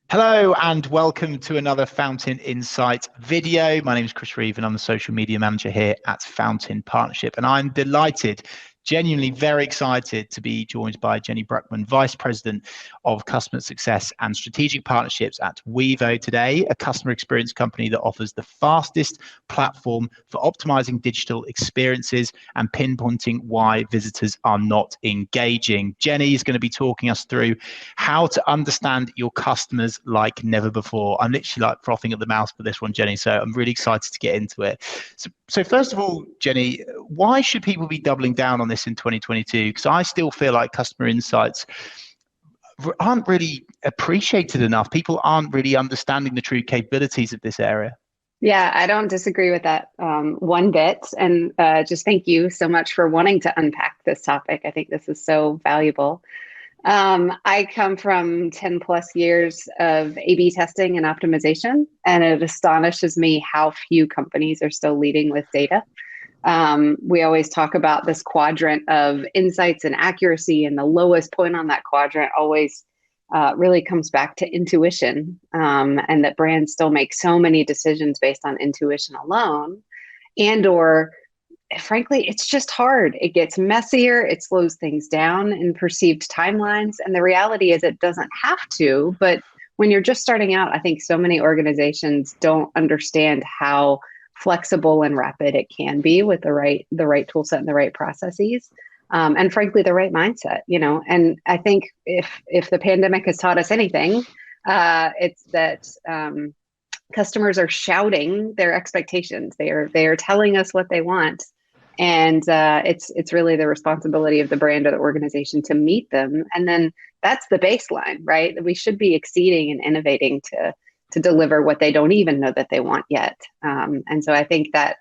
Hello and welcome to another Fountain Insight video. My name is Chris Reeve and I'm the social media manager here at Fountain Partnership. And I'm delighted, genuinely very excited to be joined by Jenny Bruckman, Vice President of Customer Success and Strategic Partnerships at Wevo today, a customer experience company that offers the fastest platform for optimizing digital experiences and pinpointing why visitors are not engaging. Jenny is going to be talking us through how to understand your customers like never before. I'm literally like frothing at the mouth for this one, Jenny. So I'm really excited to get into it. So first of all, Jenny, why should people be doubling down on this in 2022? Because I still feel like customer insights aren't really appreciated enough. People aren't really understanding the true capabilities of this area. Yeah, I don't disagree with that one bit. And just thank you so much for wanting to unpack this topic. I think this is so valuable. I come from 10 plus years of A/B testing and optimization, and it astonishes me how few companies are still leading with data. We always talk about this quadrant of insights and accuracy, and the lowest point on that quadrant always really comes back to intuition, and that brands still make so many decisions based on intuition alone, and or frankly, it's just hard. It gets messier. It slows things down in perceived timelines. And the reality is it doesn't have to. But when you're just starting out, I think so many organizations don't understand how flexible and rapid it can be with the right tool set and the right processes. And frankly, the right mindset, and I think if the pandemic has taught us anything, it's that customers are shouting their expectations. They are telling us what they want, and it's really the responsibility of the brand or the organization to meet them. And then that's the baseline, right? We should be exceeding and innovating to deliver what they don't even know that they want yet. And so I think that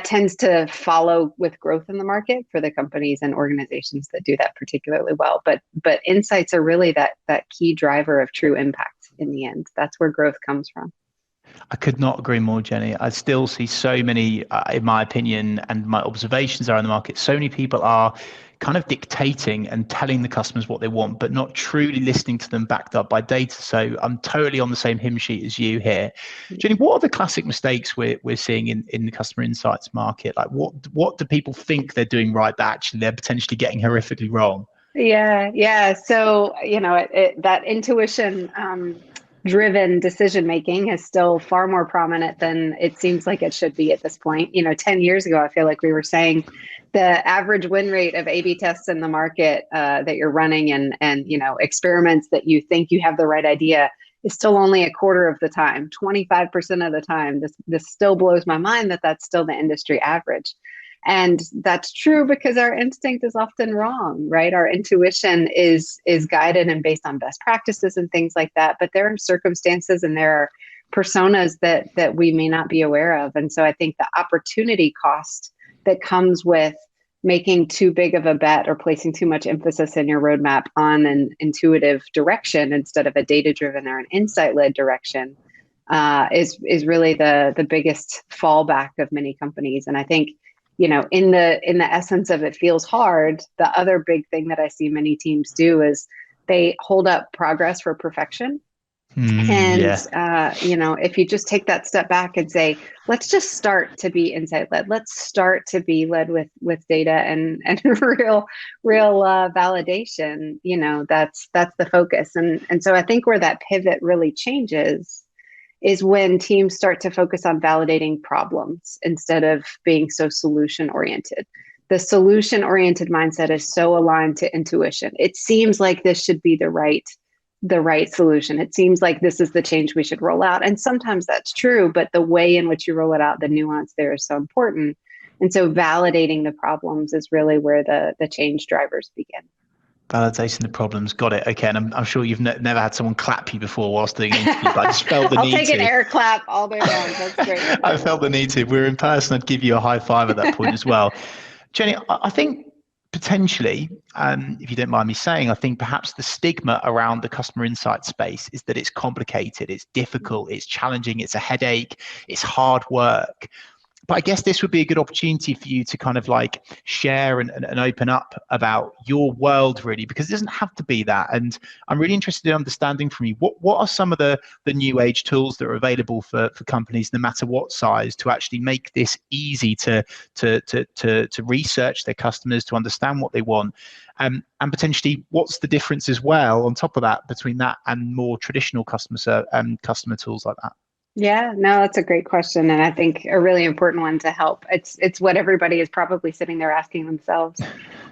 tends to follow with growth in the market for the companies and organizations that do that particularly well. But insights are really that key driver of true impact in the end. That's where growth comes from. I could not agree more, Jenny. I still see so many, in my opinion, and my observations are in the market, so many people are kind of dictating and telling the customers what they want, but not truly listening to them backed up by data. So I'm totally on the same hymn sheet as you here. Jenny, what are the classic mistakes we're seeing in the customer insights market? Like what do people think they're doing right that actually they're potentially getting horrifically wrong? Yeah. So, that intuition driven decision making is still far more prominent than it seems like it should be at this point. 10 years ago, I feel like we were saying the average win rate of A/B tests in the market that you're running and experiments that you think you have the right idea is still only a quarter of the time, 25% of the time. This still blows my mind that that's still the industry average. And that's true because our instinct is often wrong, right? Our intuition is guided and based on best practices and things like that. But there are circumstances and there are personas that we may not be aware of. And so I think the opportunity cost that comes with making too big of a bet or placing too much emphasis in your roadmap on an intuitive direction instead of a data-driven or an insight-led direction is really the biggest fallback of many companies. And I think in the essence of it feels hard, the other big thing that I see many teams do is they hold up progress for perfection. And, Yeah. if you just take that step back and say, let's just start to be insight led, let's start to be led with data and real validation, that's the focus. And so I think where that pivot really changes is when teams start to focus on validating problems instead of being so solution oriented. The solution oriented mindset is so aligned to intuition. It seems like this should be the right solution. It seems like this is the change we should roll out. And sometimes that's true, but the way in which you roll it out, the nuance there is so important. And so validating the problems is really where the change drivers begin. Validating the problems. Got it. Okay. And I'm sure you've never had someone clap you before whilst doing an interview, but I just felt the I'll need take an to. air clap all day long. That's great. I felt the need to. If we were in person, I'd give you a high five at that point as well. Jenny, I think potentially, if you don't mind me saying, I think perhaps the stigma around the customer insight space is that it's complicated, it's difficult, it's challenging, it's a headache, it's hard work. But I guess this would be a good opportunity for you to kind of like share and open up about your world, really, because it doesn't have to be that. And I'm really interested in understanding from you what are some of the new age tools that are available for companies, no matter what size, to actually make this easy to research their customers, to understand what they want. And potentially, what's the difference as well on top of that between that and more traditional customer tools like that? Yeah, no, that's a great question, and I think a really important one to help. It's what everybody is probably sitting there asking themselves.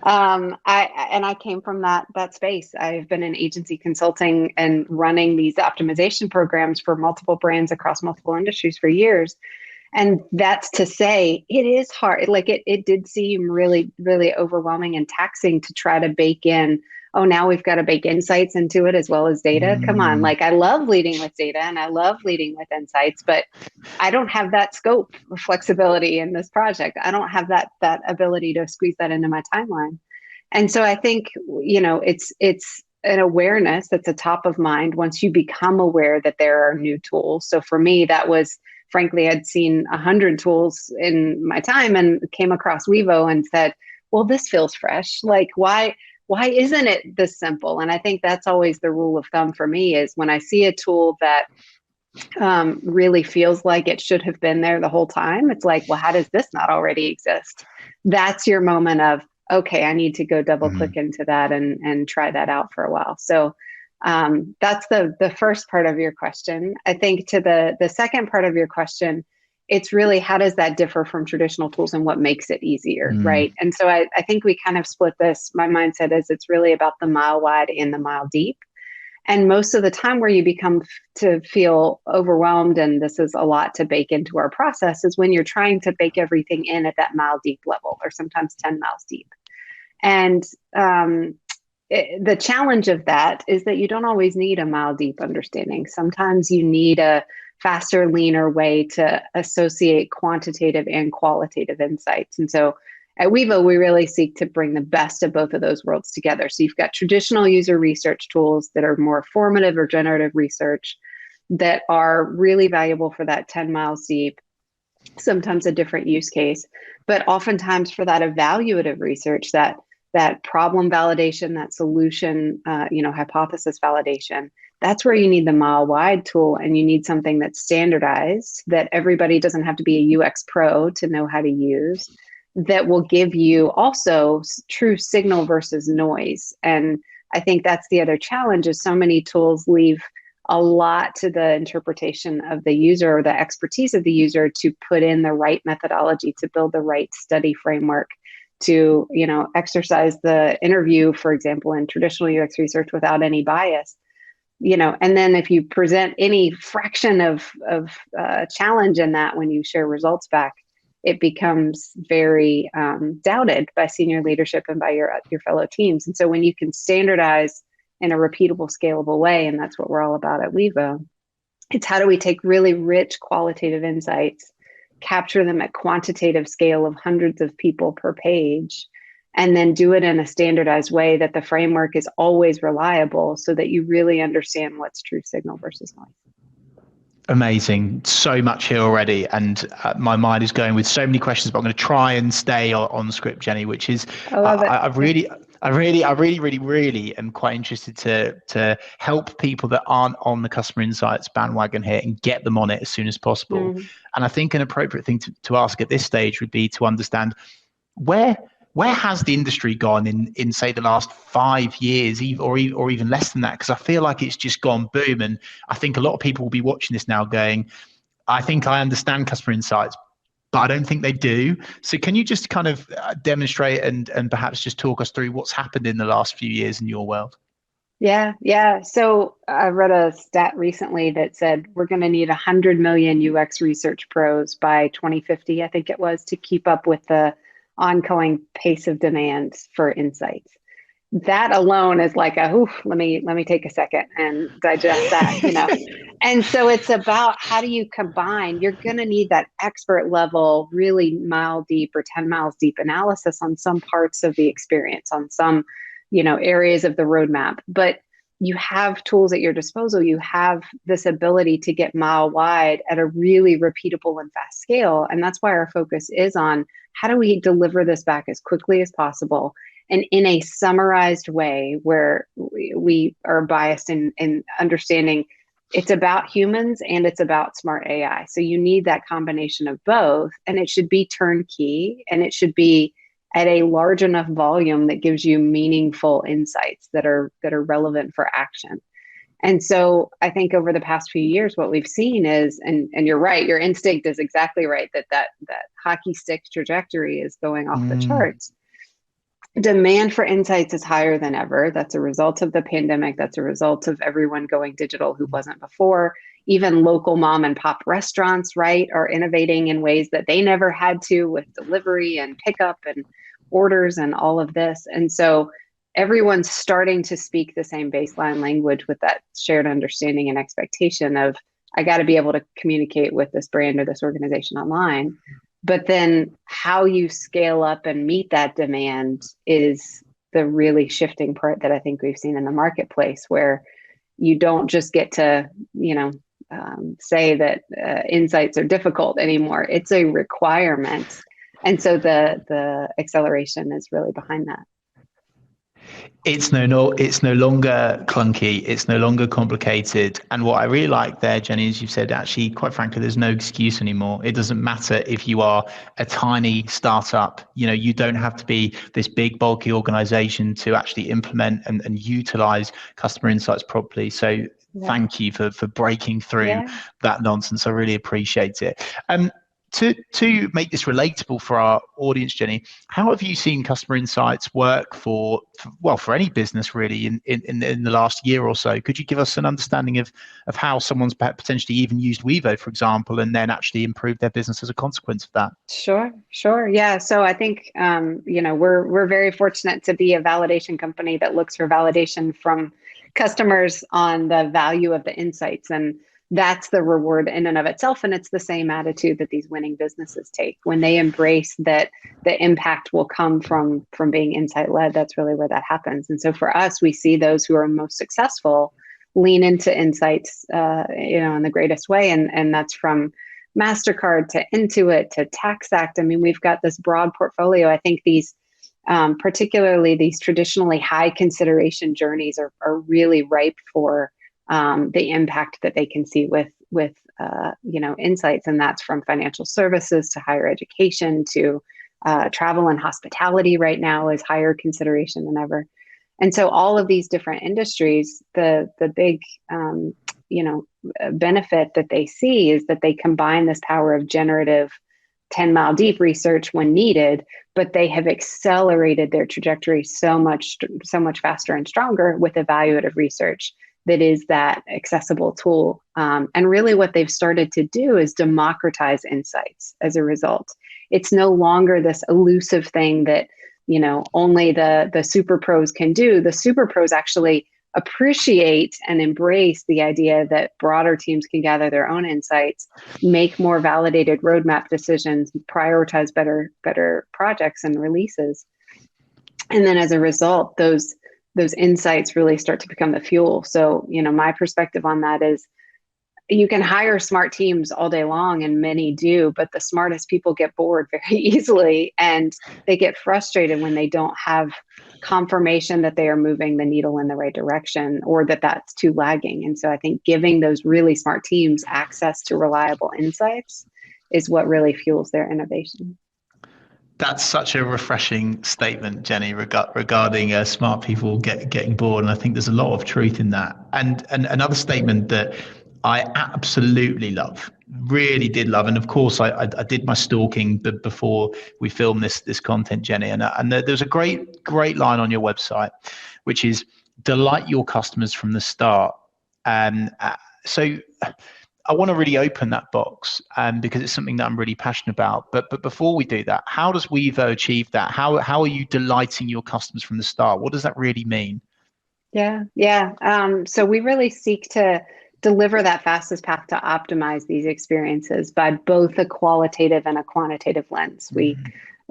I came from that space. I've been in agency consulting and running these optimization programs for multiple brands across multiple industries for years. And that's to say, it is hard. Like it did seem really, really overwhelming and taxing to try to bake in. Oh, now we've got to bake insights into it as well as data. Come on. Like I love leading with data and I love leading with insights, but I don't have that scope of flexibility in this project. I don't have that ability to squeeze that into my timeline. And so I think, it's an awareness that's a top of mind once you become aware that there are new tools. So for me, that was frankly, I'd seen 100 tools in my time and came across Wevo and said, well, this feels fresh. Like, why isn't it this simple? And I think that's always the rule of thumb for me is when I see a tool that really feels like it should have been there the whole time, it's like, well, how does this not already exist? That's your moment of, okay, I need to go double click into that and try that out for a while. So that's the first part of your question. I think to the second part of your question, it's really how does that differ from traditional tools and what makes it easier, right? And so I think we kind of split this. My mindset is it's really about the mile wide and the mile deep. And most of the time where you become to feel overwhelmed, and this is a lot to bake into our process, is when you're trying to bake everything in at that mile deep level, or sometimes 10 miles deep. And the challenge of that is that you don't always need a mile deep understanding. Sometimes you need a faster, leaner way to associate quantitative and qualitative insights. And so at Wevo, we really seek to bring the best of both of those worlds together. So you've got traditional user research tools that are more formative or generative research that are really valuable for that 10 miles deep, sometimes a different use case, but oftentimes for that evaluative research, that problem validation, that solution, hypothesis validation, that's where you need the mile wide tool, and you need something that's standardized, that everybody doesn't have to be a UX pro to know how to use, that will give you also true signal versus noise. And I think that's the other challenge is so many tools leave a lot to the interpretation of the user or the expertise of the user to put in the right methodology, to build the right study framework, to exercise the interview, for example, in traditional UX research without any bias. And then if you present any fraction of challenge in that when you share results back, it becomes very doubted by senior leadership and by your fellow teams. And so when you can standardize in a repeatable, scalable way, and that's what we're all about at Wevo, it's how do we take really rich qualitative insights, capture them at quantitative scale of hundreds of people per page, and then do it in a standardized way that the framework is always reliable so that you really understand what's true signal versus noise. Amazing. So much here already. And my mind is going with so many questions, but I'm going to try and stay on script, Jenny, which is, I really am quite interested to help people that aren't on the customer insights bandwagon here and get them on it as soon as possible. And I think an appropriate thing to ask at this stage would be to understand where has the industry gone in say the last 5 years or even less than that? Because I feel like it's just gone boom. And I think a lot of people will be watching this now going, I think I understand customer insights, but I don't think they do. So can you just kind of demonstrate and perhaps just talk us through what's happened in the last few years in your world? Yeah. So I read a stat recently that said we're going to need 100 million UX research pros by 2050, I think it was, to keep up with the ongoing pace of demand for insights. That alone is like let me take a second and digest that, And so it's about how do you combine, you're going to need that expert level, really mile deep or 10 miles deep analysis on some parts of the experience, on some, areas of the roadmap. But you have tools at your disposal. You have this ability to get mile wide at a really repeatable and fast scale. And that's why our focus is on how do we deliver this back as quickly as possible and in a summarized way where we are biased in understanding it's about humans and it's about smart AI. So you need that combination of both, and it should be turnkey, and it should be at a large enough volume that gives you meaningful insights that are relevant for action. And so I think over the past few years, what we've seen is, and you're right, your instinct is exactly right, that hockey stick trajectory is going off the charts. Demand for insights is higher than ever. That's a result of the pandemic. That's a result of everyone going digital who wasn't before. Even local mom and pop restaurants, right, are innovating in ways that they never had to with delivery and pickup and orders and all of this. And so everyone's starting to speak the same baseline language with that shared understanding and expectation of, I got to be able to communicate with this brand or this organization online. But then how you scale up and meet that demand is the really shifting part that I think we've seen in the marketplace, where you don't just get to, say that insights are difficult anymore. It's a requirement. And so the acceleration is really behind that. It's no longer clunky. It's no longer complicated. And what I really like there, Jenny, is you've said, actually, quite frankly, there's no excuse anymore. It doesn't matter if you are a tiny startup. You don't have to be this big, bulky organization to actually implement and utilize customer insights properly. So thank you for breaking through that nonsense. I really appreciate it. To make this relatable for our audience, Jenny, how have you seen customer insights work for any business really in the last year or so? Could you give us an understanding of how someone's potentially even used Wevo, for example, and then actually improved their business as a consequence of that? Sure. Yeah. So I think, we're very fortunate to be a validation company that looks for validation from customers on the value of the insights. And that's the reward in and of itself. And it's the same attitude that these winning businesses take when they embrace that the impact will come from being insight led. That's really where that happens. And so for us, we see those who are most successful lean into insights, in the greatest way. And that's from MasterCard to Intuit to TaxAct. I mean, we've got this broad portfolio. I think these, particularly these traditionally high consideration journeys are really ripe for the impact that they can see with insights. And that's from financial services to higher education to travel and hospitality right now is higher consideration than ever. And so all of these different industries, the big benefit that they see is that they combine this power of generative 10-mile deep research when needed, but they have accelerated their trajectory so much faster and stronger with evaluative research that is that accessible tool. And really what they've started to do is democratize insights as a result. It's no longer this elusive thing that, only the super pros can do. The super pros actually appreciate and embrace the idea that broader teams can gather their own insights, make more validated roadmap decisions, prioritize better projects and releases. And then as a result, those insights really start to become the fuel. So, my perspective on that is you can hire smart teams all day long, and many do, but the smartest people get bored very easily, and they get frustrated when they don't have confirmation that they are moving the needle in the right direction or that that's too lagging. And so I think giving those really smart teams access to reliable insights is what really fuels their innovation. That's such a refreshing statement, Jenny, regarding smart people getting bored. And I think there's a lot of truth in that. And another statement that I absolutely love, really did love. And of course, I did my stalking before we filmed this content, Jenny. And there's a great line on your website, which is delight your customers from the start. So I want to really open that box because it's something that I'm really passionate about. But before we do that, how does Wevo achieve that? How are you delighting your customers from the start? What does that really mean? Yeah. So we really seek to deliver that fastest path to optimize these experiences by both a qualitative and a quantitative lens. We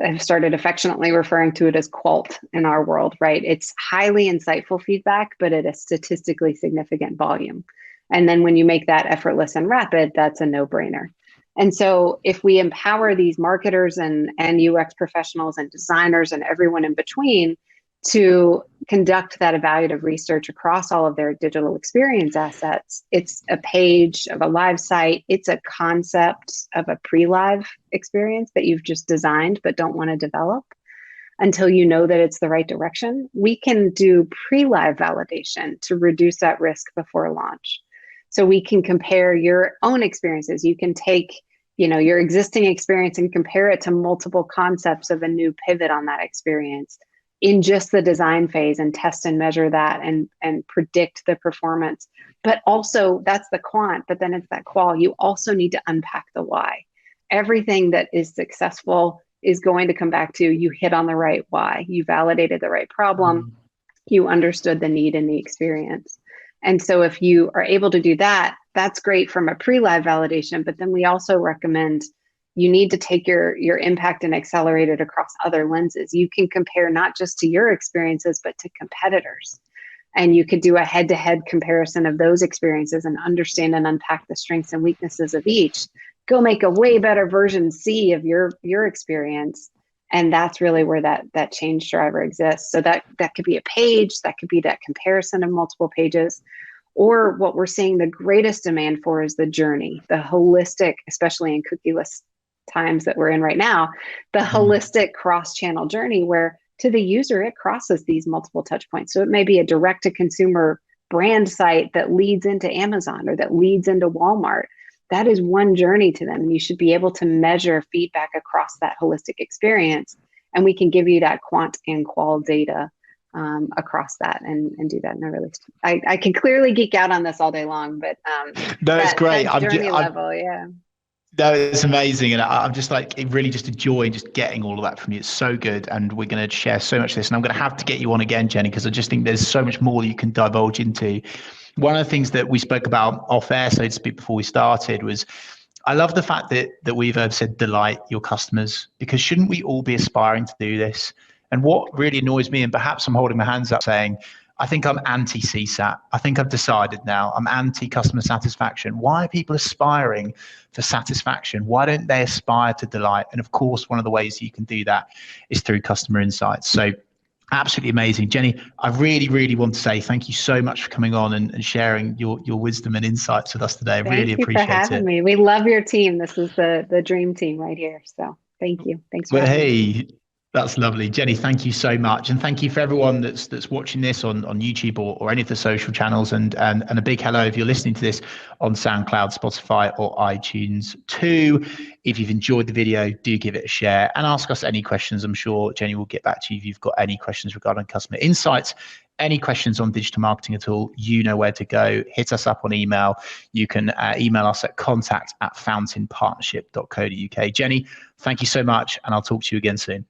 I've started affectionately referring to it as Qualt in our world, right? It's highly insightful feedback, but at a statistically significant volume. And then when you make that effortless and rapid, that's a no-brainer. And so if we empower these marketers and UX professionals and designers and everyone in between to conduct that evaluative research across all of their digital experience assets, it's a page of a live site, it's a concept of a pre-live experience that you've just designed but don't want to develop until you know that it's the right direction. We can do pre-live validation to reduce that risk before launch. So we can compare your own experiences. You can take, your existing experience and compare it to multiple concepts of a new pivot on that experience in just the design phase and test and measure that and predict the performance. But also that's the quant, but then it's that qual. You also need to unpack the why. Everything that is successful is going to come back to you hit on the right why. You validated the right problem. You understood the need in the experience. And so if you are able to do that, that's great from a pre-live validation, but then we also recommend you need to take your impact and accelerate it across other lenses. You can compare not just to your experiences, but to competitors. And you could do a head-to-head comparison of those experiences and understand and unpack the strengths and weaknesses of each. Go make a way better version C of your experience. And that's really where that change driver exists. So that could be a page, that could be that comparison of multiple pages. Or what we're seeing the greatest demand for is the journey, the holistic, especially in cookieless times that we're in right now, the holistic cross-channel journey where to the user, it crosses these multiple touch points. So it may be a direct-to-consumer brand site that leads into Amazon or that leads into Walmart. That is one journey to them. And you should be able to measure feedback across that holistic experience. And we can give you that quant and qual data across that and do that in a really, I can clearly geek out on this all day long, but no, it's great. That journey level, yeah. No, it's amazing. And I'm just really just enjoying just getting all of that from you. It's so good. And we're going to share so much of this. And I'm going to have to get you on again, Jenny, because I just think there's so much more that you can divulge into. One of the things that we spoke about off air, so to speak, before we started was I love the fact that we've said delight your customers, because shouldn't we all be aspiring to do this? And what really annoys me, and perhaps I'm holding my hands up saying, I think I'm anti-CSAT. I think I've decided now I'm anti-customer satisfaction. Why are people aspiring for satisfaction? Why don't they aspire to delight? And of course, one of the ways you can do that is through customer insights. So absolutely amazing. Jenny, I really, really want to say thank you so much for coming on and sharing your wisdom and insights with us today. I really appreciate it. Thank you for having me. We love your team. This is the dream team right here. So thank you. Thanks for having me. That's lovely. Jenny, thank you so much. And thank you for everyone that's watching this on YouTube or any of the social channels. And a big hello if you're listening to this on SoundCloud, Spotify, or iTunes too. If you've enjoyed the video, do give it a share and ask us any questions. I'm sure Jenny will get back to you if you've got any questions regarding customer insights. Any questions on digital marketing at all, you know where to go. Hit us up on email. You can email us at contact@fountainpartnership.co.uk. Jenny, thank you so much, and I'll talk to you again soon.